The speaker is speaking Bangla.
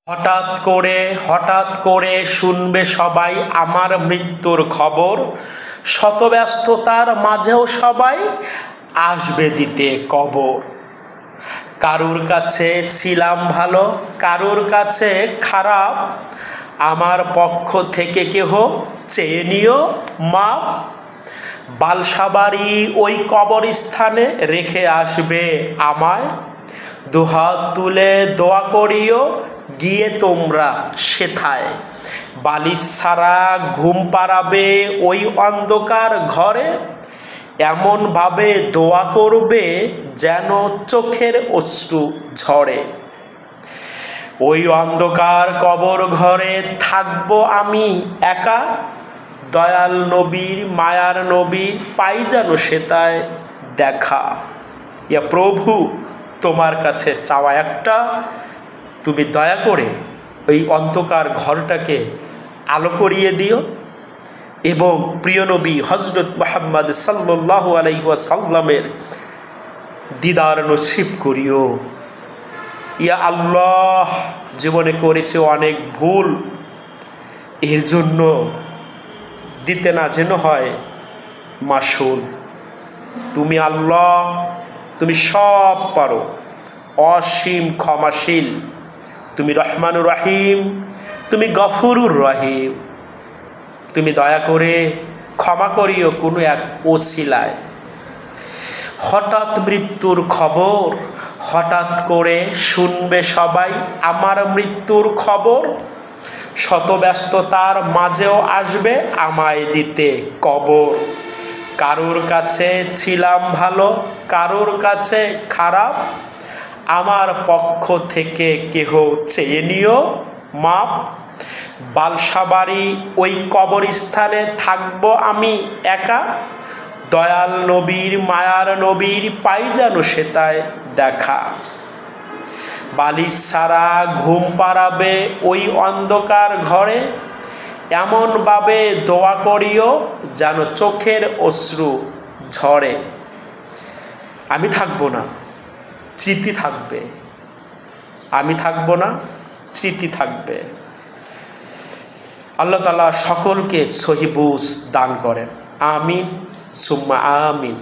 হঠাৎ করে শুনবে সবাই আমার মৃত্যুর খবর। শত ব্যস্ততার মাঝেও সবাই আসবে দিতে কবর। কারুর কাছে ছিলাম ভালো, কারুর কাছে খারাপ, আমার পক্ষ থেকে কেহ চেয়ে নিও মাপ। বালসাবাড়ি ওই কবরস্থানে রেখে আসবে আমায়, দুহাত তুলে দোয়া করিও গিয়ে তোমরা সেথায়। বালিশ ছাড়া ঘুম পাড়াবে ওই অন্ধকার ঘরে, এমনভাবে দোয়া করবে যেন চোখের অশ্রু ঝরে। ওই অন্ধকার কবর ঘরে থাকবো আমি একা, দয়াল নবীর মায়ার নবীর পাই যেন সেটায় দেখা। ইয়া প্রভু, তোমার কাছে চাওয়া একটা, তুমি দয়া করে ওই অন্ধকার ঘরটাকে আলো করিয়ে দিও এবং প্রিয় নবী হযরত মুহাম্মদ সাল্লাল্লাহু আলাইহি ওয়াসাল্লামের দিদার নসিব করিও। ইয়া আল্লাহ, জীবনে করেছে অনেক ভুল, এর জন্য দিতে না যেন হয় মাসুল। তুমি আল্লাহ, তুমি সব পারো, অসীম ক্ষমাশীল, তুমি রহমানুর রহিম, তুমি গফুরুর রহিম। তুমি দয়া করে ক্ষমা করিও কোনো এক ওসিলায়। হঠাৎ মৃত্যুর খবর, হঠাৎ করে শুনবে সবাই আমার মৃত্যুর খবর। শত ব্যস্ততার মাঝেও আসবে আমায় দিতে কবর। কারুর কাছে ছিলাম ভালো, কারুর কাছে খারাপ, আমার পক্ষ থেকে কেহ চেয়ে নিও মাপ। বালসাবাড়ি ওই কবরস্থানে থাকবো আমি একা, দয়াল নবীর মায়ার নবীর পাই যেন সেটায় দেখা। বালিশ ছাড়া ঘুম পাড়াবে ওই অন্ধকার ঘরে, এমনভাবে দোয়া করিও যেন চোখের অশ্রু ঝরে। আমি থাকবো না, স্মৃতি থাকবে। আমি থাকবো না, স্মৃতি থাকবে। আল্লাহ তাআলা সকলকে সহি বুঝ দান করেন। আমিন সুম্মা আমিন।